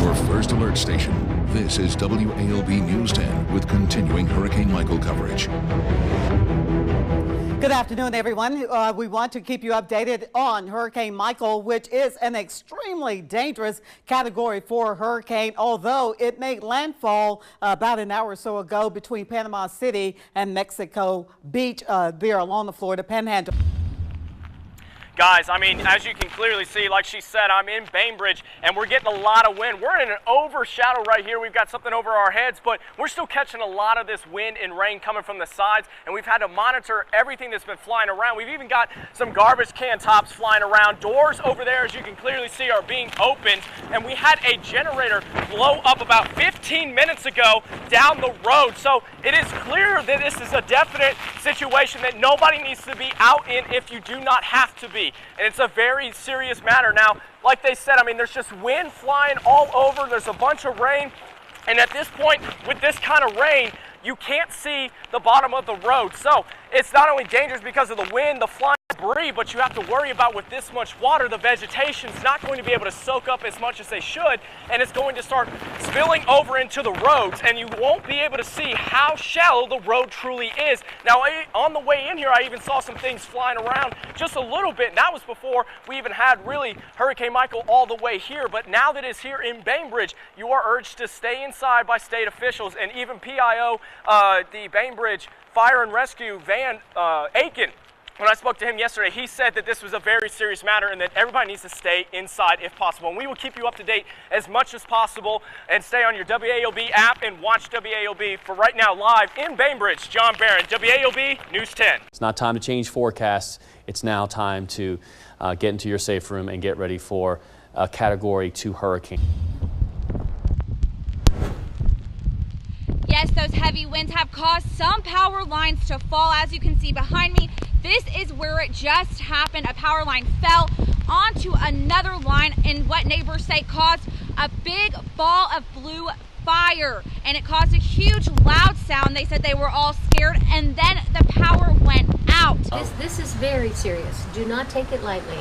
your first alert station. This is WALB News 10 with continuing Hurricane Michael coverage. Good afternoon, everyone. We want to keep you updated on Hurricane Michael, which is an extremely dangerous Category 4 hurricane, although it made landfall about an hour or so ago between Panama City and Mexico Beach there along the Florida Panhandle. Guys, I mean, as you can clearly see, like she said, I'm in Bainbridge, and we're getting a lot of wind. We're in an overshadow right here. We've got something over our heads, but we're still catching a lot of this wind and rain coming from the sides, and we've had to monitor everything that's been flying around. We've even got some garbage can tops flying around. Doors over there, as you can clearly see, are being opened, and we had a generator blow up about 15 minutes ago down the road. So it is clear that this is a definite situation that nobody needs to be out in if you do not have to be. And it's a very serious matter. Now, like they said, I mean, there's just wind flying all over. There's a bunch of rain. And at this point, with this kind of rain, you can't see the bottom of the road. So it's not only dangerous because of the wind, the flying debris, but you have to worry about with this much water, the vegetation's not going to be able to soak up as much as they should, and it's going to start spilling over into the roads, and you won't be able to see how shallow the road truly is. Now, on the way in here, I even saw some things flying around just a little bit, and that was before we even had really Hurricane Michael all the way here. But now that it's here in Bainbridge, you are urged to stay inside by state officials, and even PIO, the Bainbridge Fire and Rescue Van Aiken, when I spoke to him yesterday, he said that this was a very serious matter and that everybody needs to stay inside if possible. And we will keep you up to date as much as possible, and stay on your WALB app and watch WALB. For right now, live in Bainbridge, John Barron, WALB News 10. It's not time to change forecasts. It's now time to get into your safe room and get ready for a Category 2 hurricane. Yes, those heavy winds have caused some power lines to fall. As you can see behind me, this is where it just happened. A power line fell onto another line, and what neighbors say caused a big ball of blue fire, and it caused a huge loud sound. They said they were all scared, and then the power went out. This is very serious. Do not take it lightly.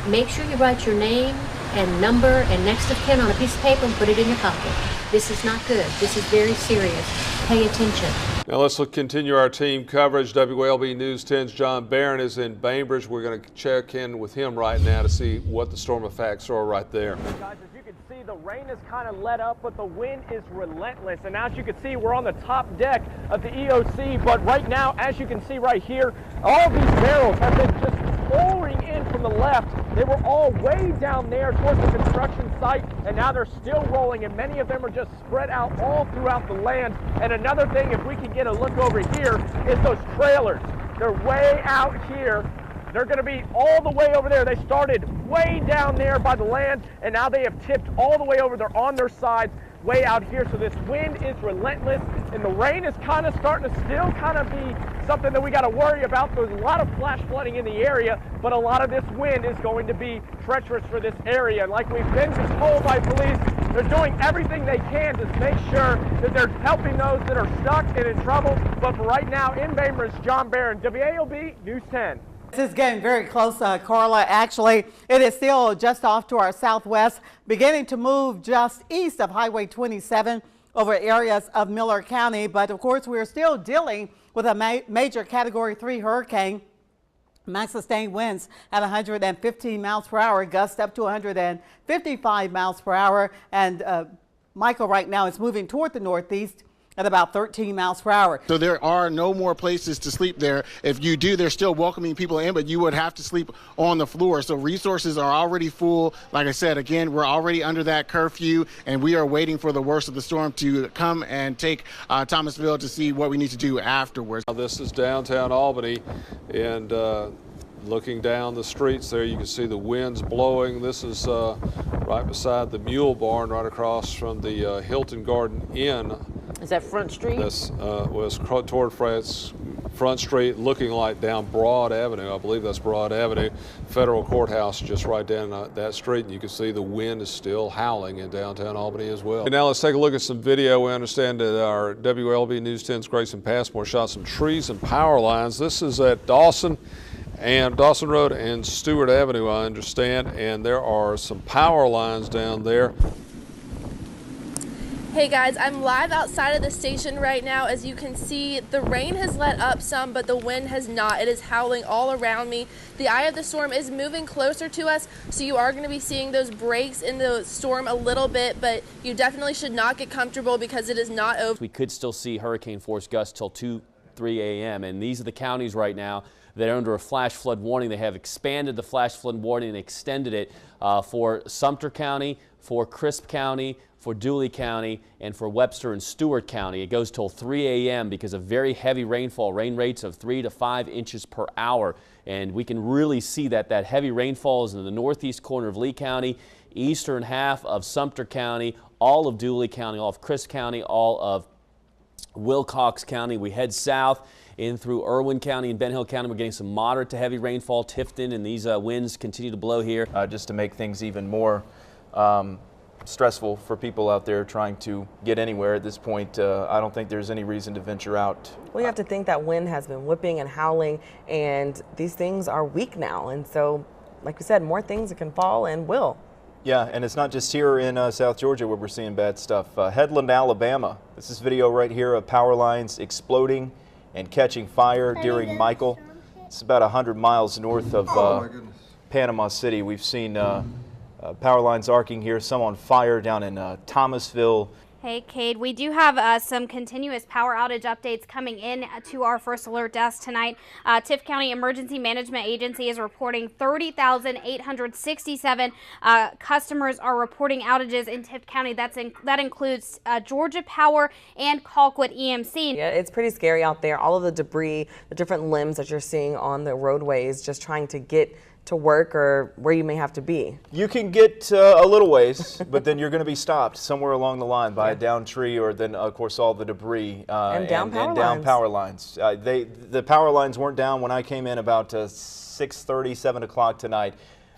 Make sure you write your name and number and next of kin on a piece of paper and put it in your pocket. This is not good. This is very serious. Pay attention. Now let's continue our team coverage. WALB News 10's John Barron is in Bainbridge. We're going to check in with him right now to see what the storm effects are right there. Guys, as you can see, the rain has kind of let up, but the wind is relentless. And as you can see, we're on the top deck of the EOC. But right now, as you can see right here, all these barrels have been just pouring in from the left. They were all way down there towards the construction site, and now they're still rolling, and many of them are just spread out all throughout the land. And another thing, if we can get a look over here, is those trailers. They're way out here. They're going to be all the way over there. They started way down there by the land, and now they have tipped all the way over there on their sides, way out here. So this wind is relentless, and the rain is kind of starting to still kind of be something that we got to worry about. There's a lot of flash flooding in the area, but a lot of this wind is going to be treacherous for this area. And like we've been told by police, they're doing everything they can to make sure that they're helping those that are stuck and in trouble. But for right now, in Bainbridge, John Barron, WALB News 10. This is getting very close, Carla. Actually, it is still just off to our southwest, beginning to move just east of Highway 27 over areas of Miller County. But of course, we're still dealing with a major Category 3 hurricane. Max sustained winds at 115 miles per hour, gusts up to 155 miles per hour. And Michael right now is moving toward the northeast at about 13 miles per hour. So there are no more places to sleep there. If you do, they're still welcoming people in, but you would have to sleep on the floor. So resources are already full. Like I said, again, we're already under that curfew, and we are waiting for the worst of the storm to come and take Thomasville to see what we need to do afterwards. This is downtown Albany, and looking down the streets there, you can see the winds blowing. This is right beside the Mule Barn, right across from the Hilton Garden Inn. Is that Front Street? This was toward Front Street, looking like down Broad Avenue. I believe that's Broad Avenue. Federal Courthouse just right down that street, and you can see the wind is still howling in downtown Albany as well. And now let's take a look at some video. We understand that our WALB News 10's Grayson Passmore shot some trees and power lines. This is at Dawson Road and Stewart Avenue, I understand, and there are some power lines down there. Hey guys, I'm live outside of the station right now. As you can see, the rain has let up some, but the wind has not. It is howling all around me. The eye of the storm is moving closer to us, so you are going to be seeing those breaks in the storm a little bit, but you definitely should not get comfortable because it is not over. We could still see hurricane force gusts till 2-3 a.m. and these are the counties right now that are under a flash flood warning. They have expanded the flash flood warning and extended it for Sumter County, for Crisp County, for Dooley County, and for Webster and Stewart County. It goes till 3 a.m. because of very heavy rainfall, rain rates of 3 to 5 inches per hour. And we can really see that heavy rainfall is in the northeast corner of Lee County, eastern half of Sumter County, all of Dooley County, all of Crisp County, all of Wilcox County. We head south in through Irwin County and Ben Hill County. We're getting some moderate to heavy rainfall. Tifton, and these winds continue to blow here. Just to make things even more stressful for people out there trying to get anywhere at this point, I don't think there's any reason to venture out. Well, you have to think that wind has been whipping and howling, and these things are weak now. And so, like we said, more things that can fall and will. Yeah, and it's not just here in South Georgia where we're seeing bad stuff. Headland, Alabama. This is video right here of power lines exploding and catching fire during Michael. It's about 100 miles north of Panama City. We've seen power lines arcing here, some on fire down in Thomasville. Hey, Cade, we do have some continuous power outage updates coming in to our first alert desk tonight. Tift County Emergency Management Agency is reporting 30,867 customers are reporting outages in Tift County. That includes Georgia Power and Colquitt EMC. Yeah, it's pretty scary out there. All of the debris, the different limbs that you're seeing on the roadways, just trying to get to work or where you may have to be. You can get a little ways, but then you're going to be stopped somewhere along the line by a down tree, or then of course all the debris and down power lines. The power lines weren't down when I came in about 6:30, 7 o'clock tonight,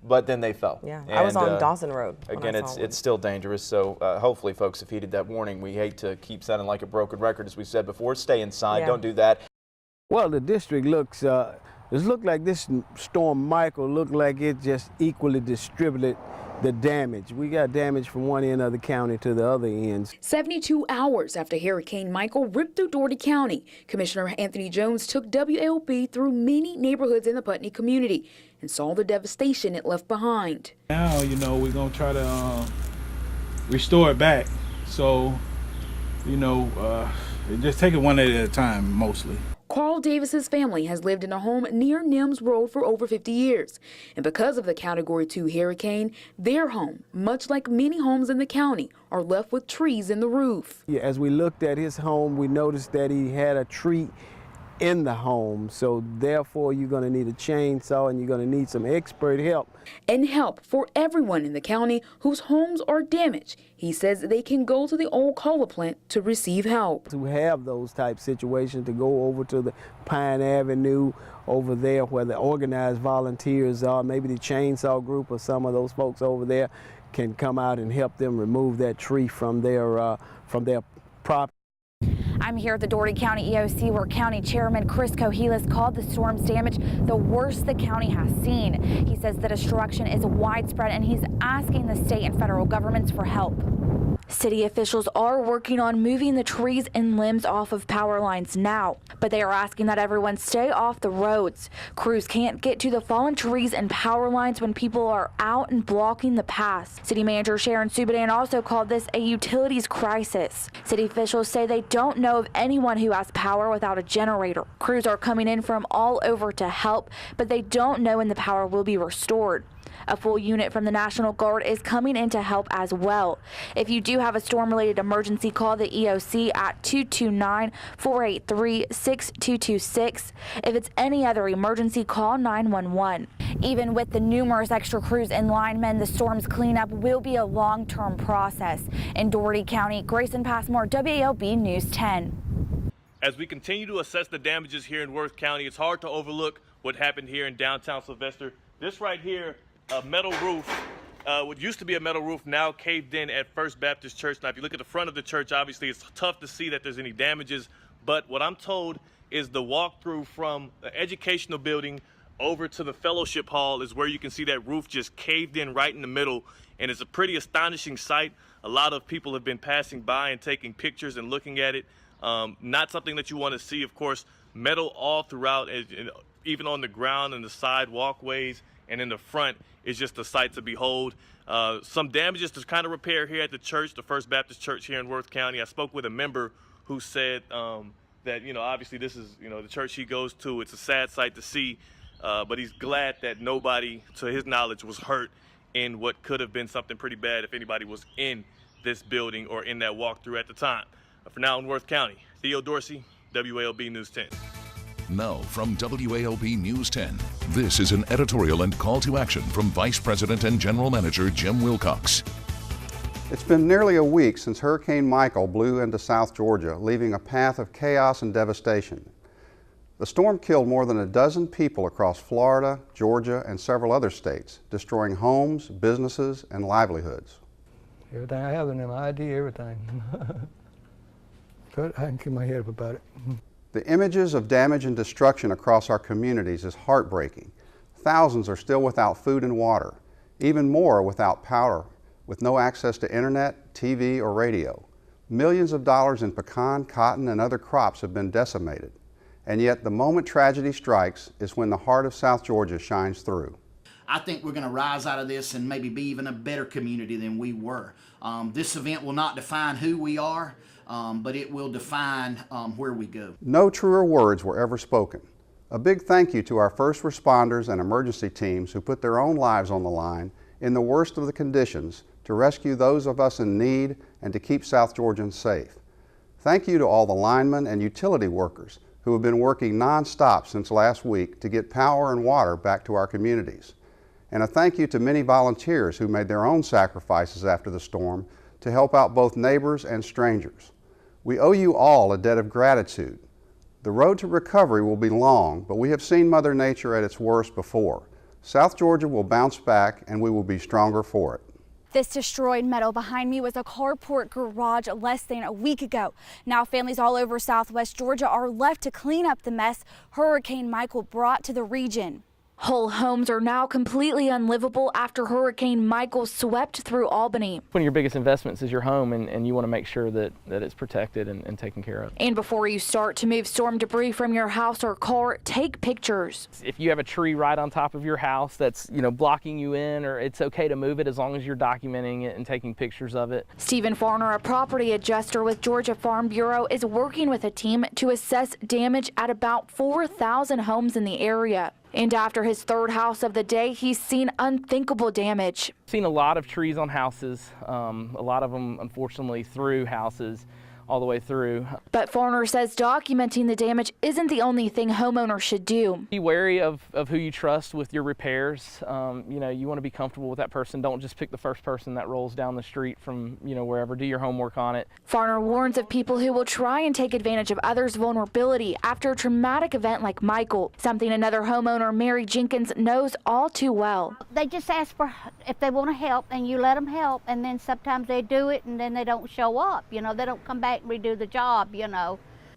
but then they fell. Yeah, I was on Dawson Road. Again, it's still dangerous, so hopefully folks have heeded that warning. We hate to keep sounding like a broken record, as we said before. Stay inside, don't do that. Well, the district looks like this storm Michael looked like it just equally distributed the damage. We got damage from one end of the county to the other ends. 72 hours after Hurricane Michael ripped through Dougherty County, Commissioner Anthony Jones took WALB through many neighborhoods in the Putney community and saw the devastation it left behind. Now, we're going to try to restore it back. So, just take it one day at a time, mostly. Carl Davis's family has lived in a home near Nims Road for over 50 years. And because of the Category 2 hurricane, their home, much like many homes in the county, are left with trees in the roof. Yeah, as we looked at his home, we noticed that he had a tree in the home. So therefore, you're going to need a chainsaw and you're going to need some expert help. And help for everyone in the county whose homes are damaged. He says they can go to the old Kohler plant to receive help. To have those type situations, to go over to the Pine Avenue over there where the organized volunteers are, maybe the chainsaw group or some of those folks over there can come out and help them remove that tree from their property. I'm here at the Dougherty County EOC where County Chairman Chris Cohilas called the storm's damage the worst the county has seen. He says the destruction is widespread and he's asking the state and federal governments for help. City officials are working on moving the trees and limbs off of power lines now, but they are asking that everyone stay off the roads. Crews can't get to the fallen trees and power lines when people are out and blocking the paths. City Manager Sharon Subadan also called this a utilities crisis. City officials say they don't know of anyone who has power without a generator. Crews are coming in from all over to help, but they don't know when the power will be restored. A full unit from the National Guard is coming in to help as well. If you do have a storm-related emergency, call the EOC at 229-483-6226. If it's any other emergency, call 911. Even with the numerous extra crews and linemen, the storm's cleanup will be a long-term process. In Dougherty County, Grayson Passmore, WALB News 10. As we continue to assess the damages here in Worth County, it's hard to overlook what happened here in downtown Sylvester. This right here, a metal roof, what used to be a metal roof now caved in at First Baptist Church. Now, if you look at the front of the church, obviously it's tough to see that there's any damages, but what I'm told is the walkthrough from the educational building over to the fellowship hall is where you can see that roof just caved in right in the middle, and it's a pretty astonishing sight. A lot of people have been passing by and taking pictures and looking at it. Not something that you want to see, of course. Metal all throughout, even on the ground and the side walkways and in the front is just a sight to behold. Some damages to kind of repair here at the church, the First Baptist Church here in Worth County. I spoke with a member who said that, obviously this is, the church he goes to. It's a sad sight to see, but he's glad that nobody, to his knowledge, was hurt in what could have been something pretty bad if anybody was in this building or in that walkthrough at the time. For now in Worth County, Theo Dorsey, WALB News 10. Now from WALB News 10, this is an editorial and call to action from Vice President and General Manager Jim Wilcox. It's been nearly a week since Hurricane Michael blew into South Georgia, leaving a path of chaos and devastation. The storm killed more than a dozen people across Florida, Georgia, and several other states, destroying homes, businesses, and livelihoods. Everything I have in them, ID, everything. But I can keep my head up about it. The images of damage and destruction across our communities is heartbreaking. Thousands are still without food and water, even more without power, with no access to internet, TV, or radio. Millions of dollars in pecan, cotton, and other crops have been decimated. And yet the moment tragedy strikes is when the heart of South Georgia shines through. I think we're going to rise out of this and maybe be even a better community than we were. This event will not define who we are, but it will define where we go. No truer words were ever spoken. A big thank you to our first responders and emergency teams who put their own lives on the line in the worst of the conditions to rescue those of us in need and to keep South Georgians safe. Thank you to all the linemen and utility workers who have been working nonstop since last week to get power and water back to our communities. And a thank you to many volunteers who made their own sacrifices after the storm to help out both neighbors and strangers. We owe you all a debt of gratitude. The road to recovery will be long, but we have seen Mother Nature at its worst before. South Georgia will bounce back and we will be stronger for it. This destroyed metal behind me was a carport garage less than a week ago. Now families all over Southwest Georgia are left to clean up the mess Hurricane Michael brought to the region. Whole homes are now completely unlivable after Hurricane Michael swept through Albany. One of your biggest investments is your home, and you want to make sure that it's protected and taken care of. And before you start to move storm debris from your house or car, take pictures. If you have a tree right on top of your house that's blocking you in, or it's okay to move it as long as you're documenting it and taking pictures of it. Stephen Farner, a property adjuster with Georgia Farm Bureau, is working with a team to assess damage at about 4,000 homes in the area. And after his third house of the day, he's seen unthinkable damage. Seen a lot of trees on houses, a lot of them unfortunately through houses, all the way through. But Farner says documenting the damage isn't the only thing homeowners should do. Be wary of who you trust with your repairs. You want to be comfortable with that person. Don't just pick the first person that rolls down the street from wherever. Do your homework on it. Farner warns of people who will try and take advantage of others' vulnerability after a traumatic event like Michael, something another homeowner, Mary Jenkins, knows all too well. They just ask for if they want to help, and you let them help, and then sometimes they do it and then they don't show up. They don't come back and redo the job.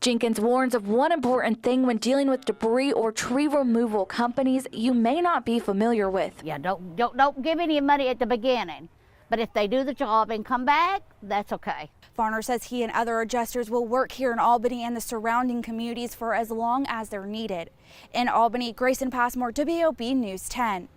Jenkins warns of one important thing when dealing with debris or tree removal companies you may not be familiar with. Yeah, don't give any money at the beginning, but if they do the job and come back, that's okay. Farner says he and other adjusters will work here in Albany and the surrounding communities for as long as they're needed. In Albany, Grayson Passmore, WALB News 10.